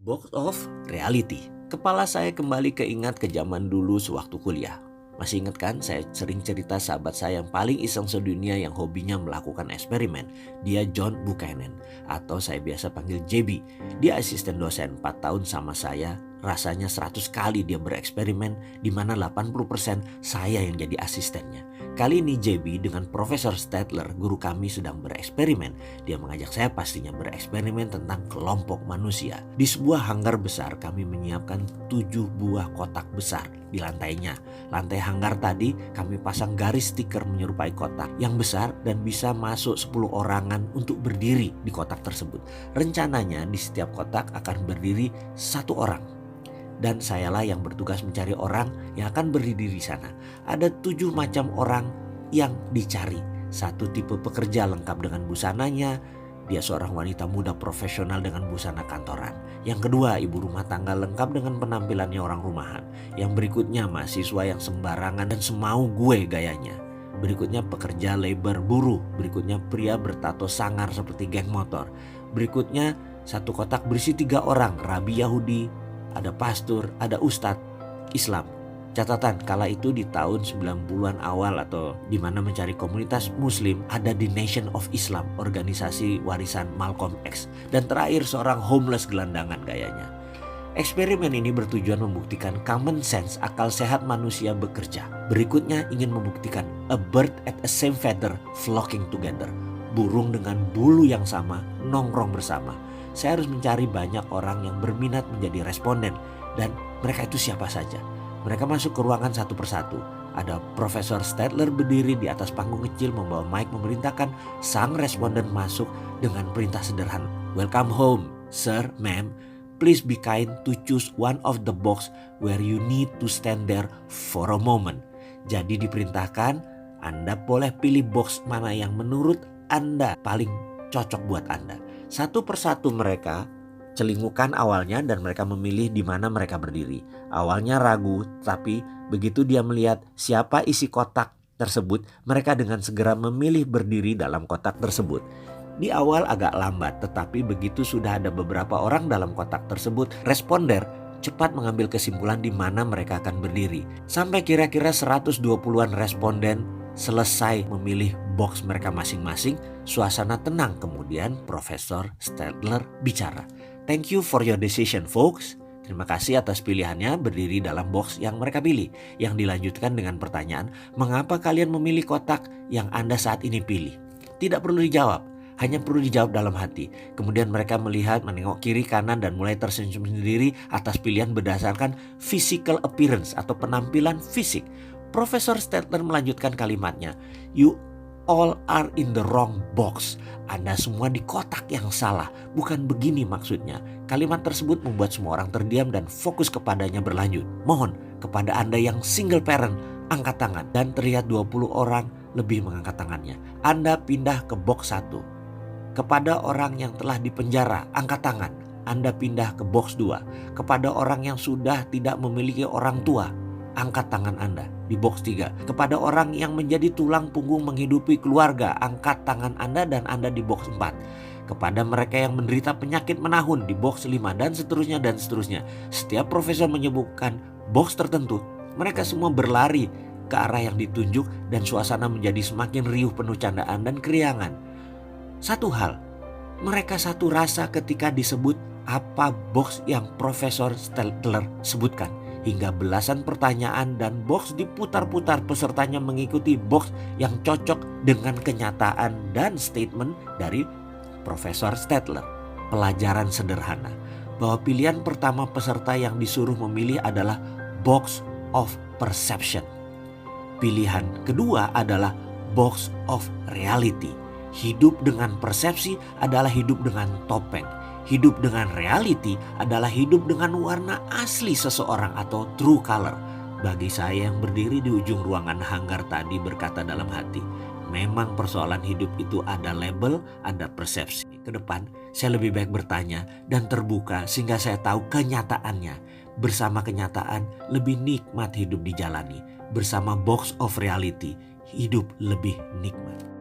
Box of Reality. Kepala saya kembali keingat ke zaman dulu sewaktu kuliah. Masih ingat kan, saya sering cerita sahabat saya yang paling iseng sedunia yang hobinya melakukan eksperimen. Dia John Buchanan, atau saya biasa panggil JB. Dia asisten dosen 4 tahun sama saya. Rasanya 100 kali dia bereksperimen, di mana 80% saya yang jadi asistennya. Kali ini JB dengan Profesor Stadler, guru kami, sedang bereksperimen. Dia mengajak saya pastinya bereksperimen tentang kelompok manusia. Di sebuah hanggar besar kami menyiapkan 7 buah kotak besar di lantainya. Lantai hanggar tadi kami pasang garis stiker menyerupai kotak yang besar dan bisa masuk 10 orangan untuk berdiri di kotak tersebut. Rencananya di setiap kotak akan berdiri 1 orang. Dan sayalah yang bertugas mencari orang yang akan berdiri di sana. Ada 7 macam orang yang dicari. Satu tipe pekerja lengkap dengan busananya. Dia seorang wanita muda profesional dengan busana kantoran. Yang kedua, ibu rumah tangga lengkap dengan penampilannya orang rumahan. Yang berikutnya, mahasiswa yang sembarangan dan semau gue gayanya. Berikutnya pekerja labor buruh. Berikutnya pria bertato sangar seperti geng motor. Berikutnya satu kotak berisi 3 orang, rabi Yahudi, ada pastor, ada ustadz Islam. Catatan, kala itu di tahun 90-an awal atau di mana mencari komunitas muslim ada di Nation of Islam, organisasi warisan Malcolm X. Dan terakhir seorang homeless gelandangan gayanya. Eksperimen ini bertujuan membuktikan common sense, akal sehat manusia bekerja. Berikutnya ingin membuktikan a bird at a same feather flocking together. Burung dengan bulu yang sama nongkrong bersama. Saya harus mencari banyak orang yang berminat menjadi responden. Dan mereka itu siapa saja? Mereka masuk ke ruangan satu persatu. Ada Profesor Stadler berdiri di atas panggung kecil membawa mic memerintahkan sang responden masuk dengan perintah sederhana. Welcome home, sir, ma'am. Please be kind to choose one of the box where you need to stand there for a moment. Jadi diperintahkan, Anda boleh pilih box mana yang menurut Anda paling cocok buat Anda. Satu persatu mereka celingukan awalnya dan mereka memilih di mana mereka berdiri. Awalnya ragu, tapi begitu dia melihat siapa isi kotak tersebut, mereka dengan segera memilih berdiri dalam kotak tersebut. Di awal agak lambat, tetapi begitu sudah ada beberapa orang dalam kotak tersebut, responder cepat mengambil kesimpulan di mana mereka akan berdiri. Sampai kira-kira 120-an responden selesai memilih box mereka masing-masing, suasana tenang. Kemudian Profesor Stadler bicara. Thank you for your decision, folks. Terima kasih atas pilihannya berdiri dalam box yang mereka pilih. Yang dilanjutkan dengan pertanyaan, mengapa kalian memilih kotak yang Anda saat ini pilih? Tidak perlu dijawab, hanya perlu dijawab dalam hati. Kemudian mereka melihat, menengok kiri kanan dan mulai tersenyum sendiri atas pilihan berdasarkan physical appearance atau penampilan fisik. Profesor Stadler melanjutkan kalimatnya. You all are in the wrong box. Anda semua di kotak yang salah. Bukan begini maksudnya. Kalimat tersebut membuat semua orang terdiam dan fokus kepadanya berlanjut. Mohon kepada Anda yang single parent, angkat tangan. Dan terlihat 20 orang lebih mengangkat tangannya. Anda pindah ke box 1. Kepada orang yang telah dipenjara, angkat tangan. Anda pindah ke box 2. Kepada orang yang sudah tidak memiliki orang tua, angkat tangan Anda di box 3. Kepada orang yang menjadi tulang punggung menghidupi keluarga, angkat tangan Anda dan Anda di box 4. Kepada mereka yang menderita penyakit menahun di box 5 dan seterusnya dan seterusnya. Setiap profesor menyebutkan box tertentu, mereka semua berlari ke arah yang ditunjuk dan suasana menjadi semakin riuh penuh candaan dan keriangan. Satu hal, mereka satu rasa ketika disebut apa box yang Profesor Stadler sebutkan. Hingga belasan pertanyaan dan box diputar-putar, pesertanya mengikuti box yang cocok dengan kenyataan dan statement dari Profesor Stadler. Pelajaran sederhana bahwa pilihan pertama peserta yang disuruh memilih adalah box of perception. Pilihan kedua adalah box of reality. Hidup dengan persepsi adalah hidup dengan topeng. Hidup dengan reality adalah hidup dengan warna asli seseorang atau true color. Bagi saya yang berdiri di ujung ruangan hanggar tadi berkata dalam hati, memang persoalan hidup itu ada label, ada persepsi. Ke depan saya lebih baik bertanya dan terbuka sehingga saya tahu kenyataannya. Bersama kenyataan lebih nikmat hidup dijalani. Bersama box of reality hidup lebih nikmat.